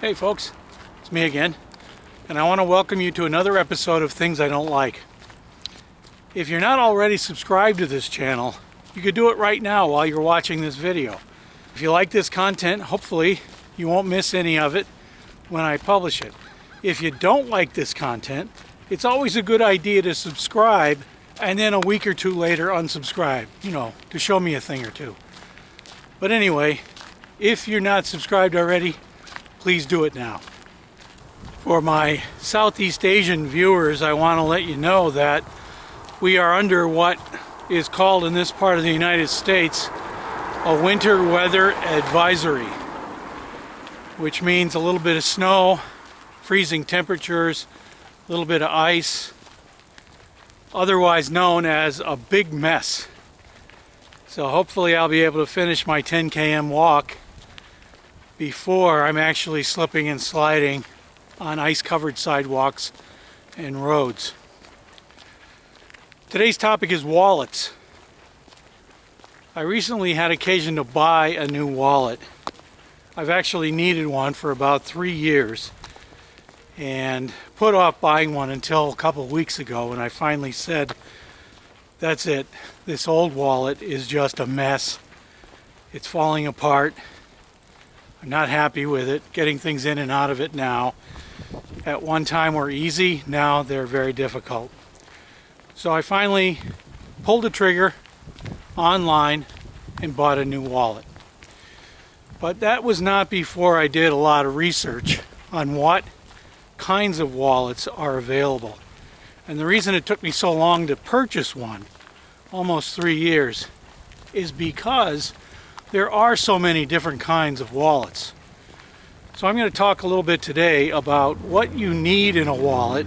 Hey folks, it's me again, and I want to welcome you to another episode of Things I Don't Like. If you're not already subscribed to this channel, you could do it right now while you're watching this video. If you like this content, hopefully you won't miss any of it when I publish it. If you don't like this content, it's always a good idea to subscribe and then a week or two later unsubscribe, to show me a thing or two. But anyway, if you're not subscribed already, please do it now. For my Southeast Asian viewers, I want to let you know that we are under what is called in this part of the United States a winter weather advisory, which means a little bit of snow, freezing temperatures, a little bit of ice, otherwise known as a big mess. So hopefully I'll be able to finish my 10 km walk before I'm actually slipping and sliding on ice-covered sidewalks and roads. Today's topic is wallets. I recently had occasion to buy a new wallet. I've actually needed one for about 3 years and put off buying one until a couple of weeks ago when I finally said, that's it, this old wallet is just a mess. It's falling apart. I'm not happy with it. Getting things in and out of it now, at one time were easy, now they're very difficult. So I finally pulled the trigger online and bought a new wallet. But that was not before I did a lot of research on what kinds of wallets are available. And the reason it took me so long to purchase one, almost 3 years, is because there are so many different kinds of wallets. So I'm going to talk a little bit today about what you need in a wallet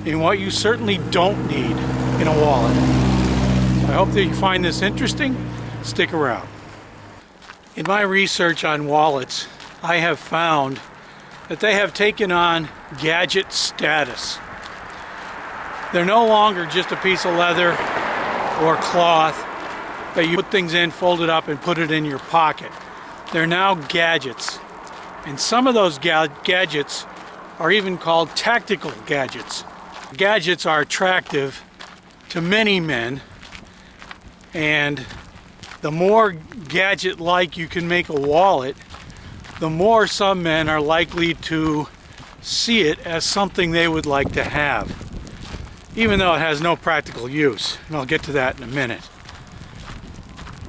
and what you certainly don't need in a wallet. I hope that you find this interesting. Stick around. In my research on wallets, I have found that they have taken on gadget status. They're no longer just a piece of leather or cloth that you put things in, fold it up, and put it in your pocket. They're now gadgets. And some of those gadgets are even called tactical gadgets. Gadgets are attractive to many men, and the more gadget-like you can make a wallet, the more some men are likely to see it as something they would like to have, even though it has no practical use, and I'll get to that in a minute.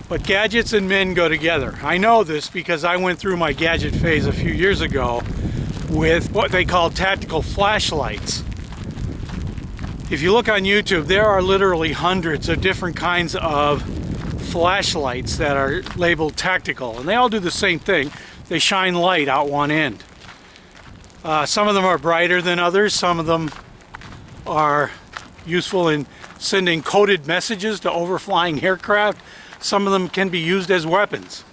But gadgets and men go together. I know this because I went through my gadget phase a few years ago with what they call tactical flashlights. If you look on YouTube, there are literally hundreds of different kinds of flashlights that are labeled tactical, and they all do the same thing. They shine light out one end. Some of them are brighter than others. Some of them are useful in sending coded messages to overflying aircraft. Some of them can be used as weapons.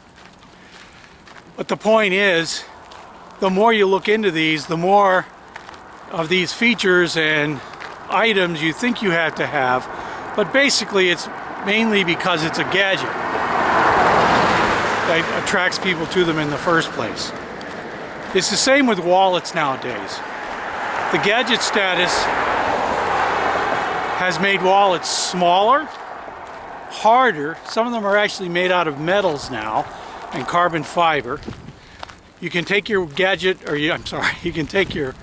But the point is, the more you look into these, the more of these features and items you think you have to have. But basically, it's mainly because it's a gadget that attracts people to them in the first place. It's the same with wallets nowadays. The gadget status has made wallets smaller, harder. Some of them are actually made out of metals now and carbon fiber. You can take your gadget, you can take your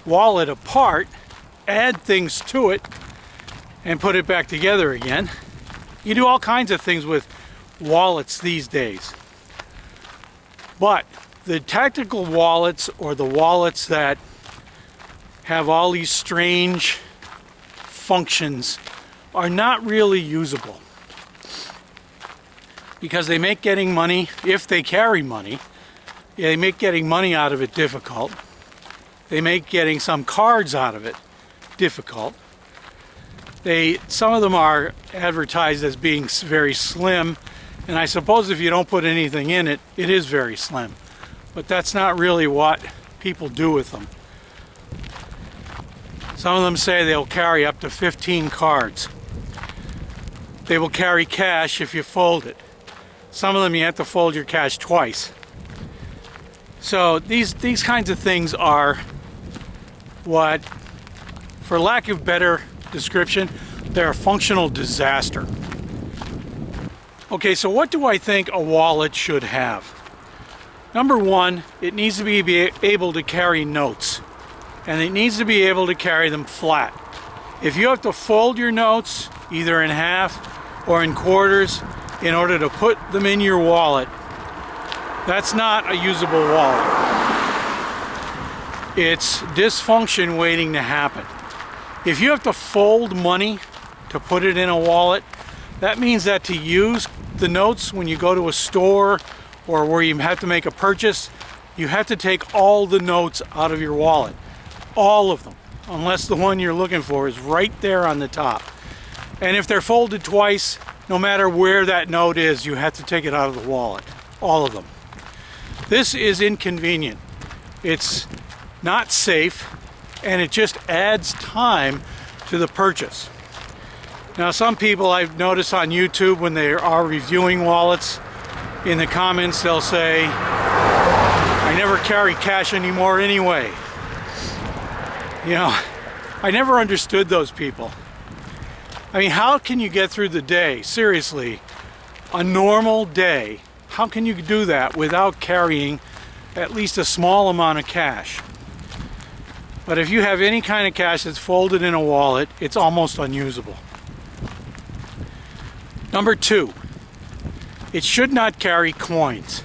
wallet apart, add things to it, and put it back together again. You do all kinds of things with wallets these days. But the tactical wallets, or the wallets that have all these strange functions, are not really usable, because they make getting money, if they carry money, they make getting money out of it difficult. They make getting some cards out of it difficult. Some of them are advertised as being very slim, and I suppose if you don't put anything in it, it is very slim. But that's not really what people do with them. Some of them say they'll carry up to 15 cards. They will carry cash if you fold it. Some of them you have to fold your cash twice. So these kinds of things are what, for lack of better description, they're a functional disaster. Okay, so what do I think a wallet should have? Number one, it needs to be able to carry notes, and it needs to be able to carry them flat. If you have to fold your notes either in half or in quarters in order to put them in your wallet, that's not a usable wallet. It's dysfunction waiting to happen. If you have to fold money to put it in a wallet, that means that to use the notes when you go to a store or where you have to make a purchase, you have to take all the notes out of your wallet. All of them, unless the one you're looking for is right there on the top. And if they're folded twice, no matter where that note is, you have to take it out of the wallet. All of them. This is inconvenient. It's not safe, and it just adds time to the purchase. Now, some people I've noticed on YouTube, when they are reviewing wallets, in the comments they'll say, "I never carry cash anymore anyway." You know, I never understood those people. I mean, how can you get through the day? Seriously, a normal day, how can you do that without carrying at least a small amount of cash? But if you have any kind of cash that's folded in a wallet, it's almost unusable. Number two, it should not carry coins.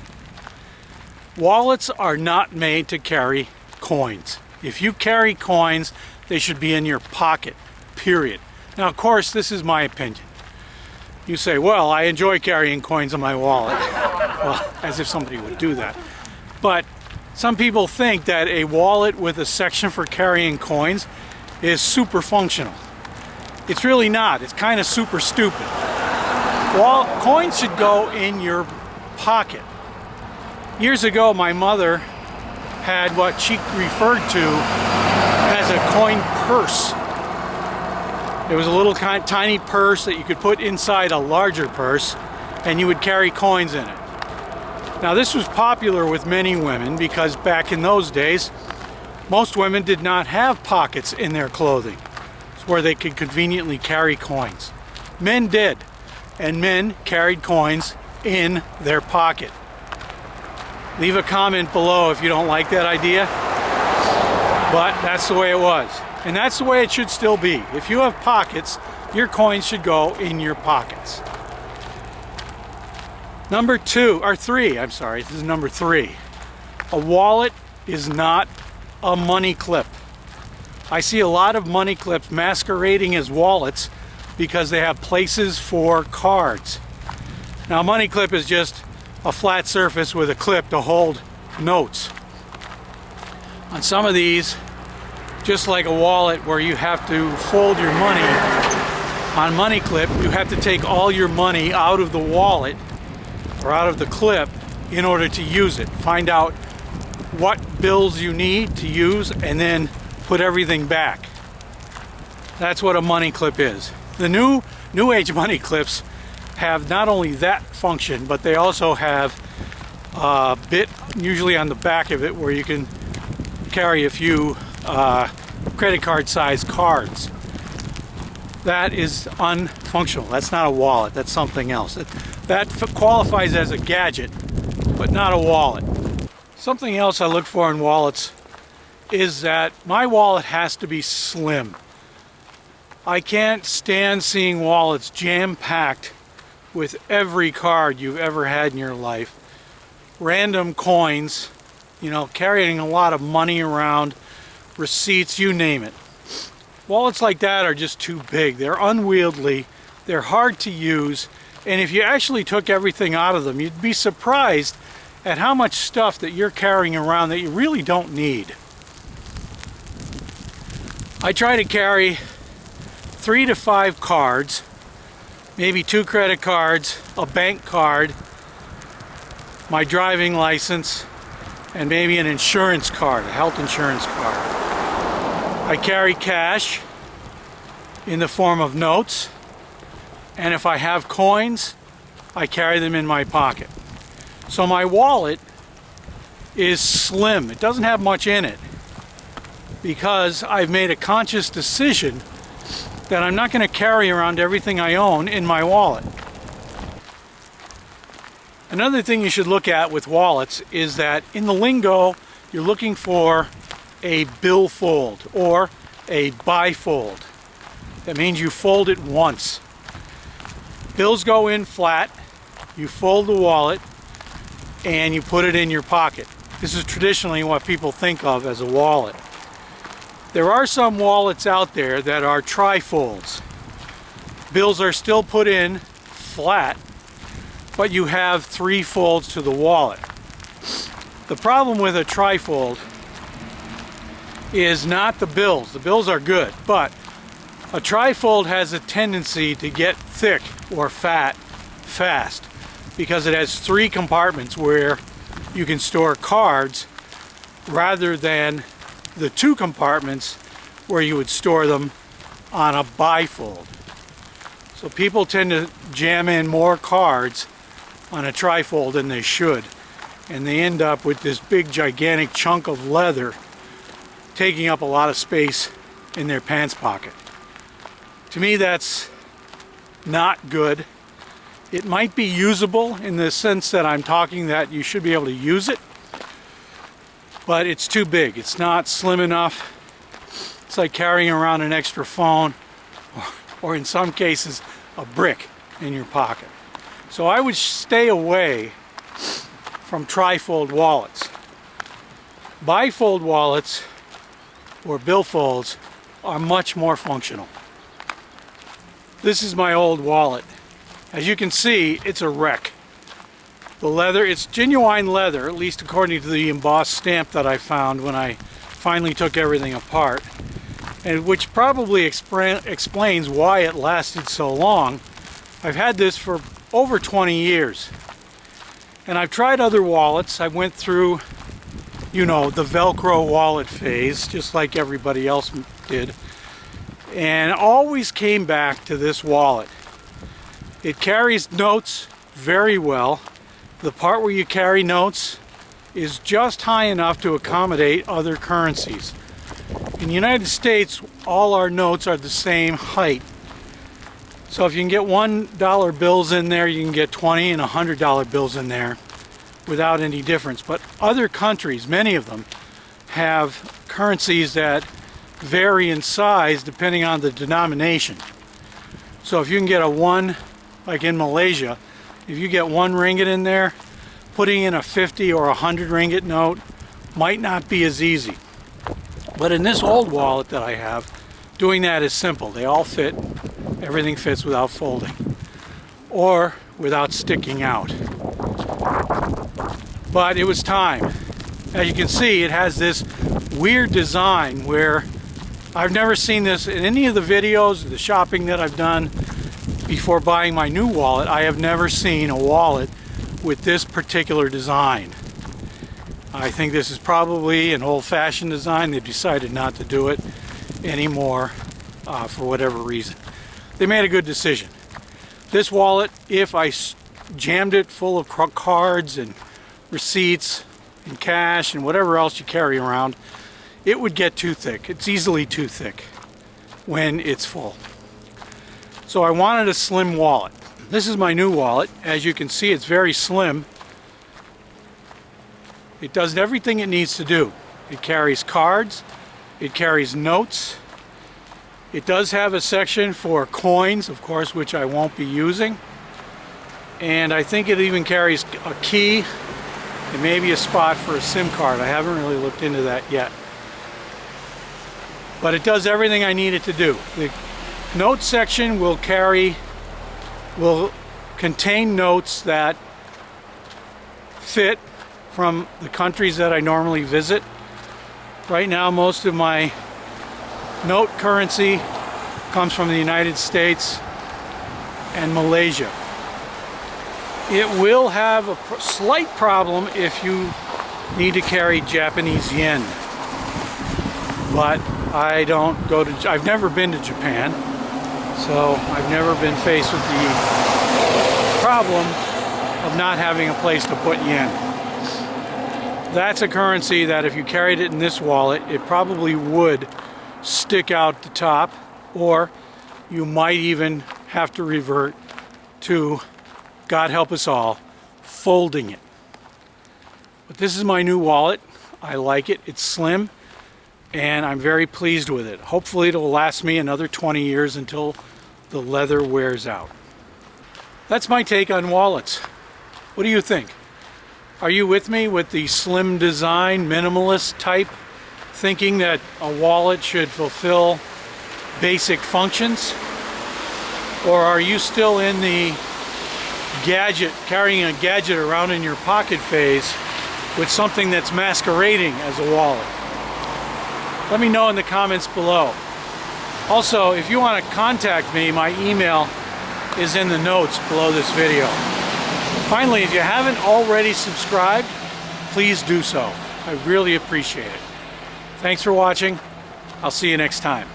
Wallets are not made to carry coins. If you carry coins, they should be in your pocket, period. Now, of course, this is my opinion. You say, well, I enjoy carrying coins in my wallet. Well, as if somebody would do that. But some people think that a wallet with a section for carrying coins is super functional. It's really not. It's kind of super stupid. Well, coins should go in your pocket. Years ago, my mother had what she referred to as a coin purse. It was a little tiny purse that you could put inside a larger purse, and you would carry coins in it. Now, this was popular with many women because back in those days, most women did not have pockets in their clothing where they could conveniently carry coins. Men did, and men carried coins in their pocket. Leave a comment below if you don't like that idea, but that's the way it was. And that's the way it should still be. If you have pockets, your coins should go in your pockets. Number three, this is number three. A wallet is not a money clip. I see a lot of money clips masquerading as wallets because they have places for cards. Now, a money clip is just a flat surface with a clip to hold notes. On some of these, just like a wallet where you have to fold your money, on money clip, you have to take all your money out of the wallet or out of the clip in order to use it. Find out what bills you need to use and then put everything back. That's what a money clip is. The new age money clips have not only that function, but they also have a bit usually on the back of it where you can carry a few credit card size cards. That is unfunctional. That's not a wallet. That's something else. That qualifies as a gadget, but not a wallet. Something else I look for in wallets is that my wallet has to be slim. I can't stand seeing wallets jam-packed with every card you've ever had in your life. Random coins, you know, carrying a lot of money around, receipts, you name it. Wallets like that are just too big. They're unwieldy, they're hard to use, and if you actually took everything out of them, you'd be surprised at how much stuff that you're carrying around that you really don't need. I try to carry 3 to 5 cards, maybe 2 credit cards, a bank card, my driving license, and maybe an insurance card, a health insurance card. I carry cash in the form of notes, and if I have coins, I carry them in my pocket. So my wallet is slim. It doesn't have much in it because I've made a conscious decision that I'm not going to carry around everything I own in my wallet. Another thing you should look at with wallets is that in the lingo, you're looking for a billfold or a bifold. That means you fold it once. Bills go in flat, you fold the wallet, and you put it in your pocket. This is traditionally what people think of as a wallet. There are some wallets out there that are trifolds. Bills are still put in flat, but you have 3 folds to the wallet. The problem with a trifold is not the bills. The bills are good, but a trifold has a tendency to get thick or fat fast because it has 3 compartments where you can store cards rather than the 2 compartments where you would store them on a bifold. So people tend to jam in more cards on a trifold than they should, and they end up with this big gigantic chunk of leather taking up a lot of space in their pants pocket. To me, that's not good. It might be usable in the sense that I'm talking that you should be able to use it, but it's too big. It's not slim enough. It's like carrying around an extra phone or in some cases a brick in your pocket. So I would stay away from trifold wallets. Bifold wallets or billfolds are much more functional. This is my old wallet. As you can see, it's a wreck. The leather, it's genuine leather, at least according to the embossed stamp that I found when I finally took everything apart, and which probably explains why it lasted so long. I've had this for over 20 years, and I've tried other wallets. I went through, you know, the Velcro wallet phase, just like everybody else did, and always came back to this wallet. It carries notes very well. The part where you carry notes is just high enough to accommodate other currencies. In the United States, all our notes are the same height. So if you can get $1 bills in there, you can get 20 and $100 bills in there without any difference. But other countries, many of them, have currencies that vary in size depending on the denomination. So if you can get a 1, like in Malaysia, if you get 1 ringgit in there, putting in a 50 or 100 ringgit note might not be as easy. But in this old wallet that I have, doing that is simple. They all fit. Everything fits without folding or without sticking out. But it was time. As you can see, it has this weird design where I've never seen this in any of the videos, the shopping that I've done before buying my new wallet. I have never seen a wallet with this particular design. I think this is probably an old-fashioned design. They've decided not to do it anymore for whatever reason. They made a good decision. This wallet, if I jammed it full of cards and receipts and cash and whatever else you carry around, it would get too thick. It's easily too thick when it's full. So I wanted a slim wallet. This is my new wallet. As you can see, it's very slim. It does everything it needs to do. It carries cards, it carries notes. It does have a section for coins, of course, which I won't be using. And I think it even carries a key and maybe a spot for a SIM card. I haven't really looked into that yet. But it does everything I need it to do. The note section will contain notes that fit from the countries that I normally visit. Right now, most of my note currency comes from the United States and Malaysia. It will have a slight problem if you need to carry Japanese yen. But I've never been to Japan, so I've never been faced with the problem of not having a place to put yen. That's a currency that if you carried it in this wallet, it probably would stick out the top, or you might even have to revert to, God help us all, folding it. But this is my new wallet. I like it. It's slim, and I'm very pleased with it. Hopefully it'll last me another 20 years until the leather wears out. That's my take on wallets. What do you think? Are you with me with the slim design, minimalist type, thinking that a wallet should fulfill basic functions? Or are you still in the gadget, carrying a gadget around in your pocket phase with something that's masquerading as a wallet? Let me know in the comments below. Also, if you want to contact me, my email is in the notes below this video. Finally, if you haven't already subscribed, please do so. I really appreciate it. Thanks for watching. I'll see you next time.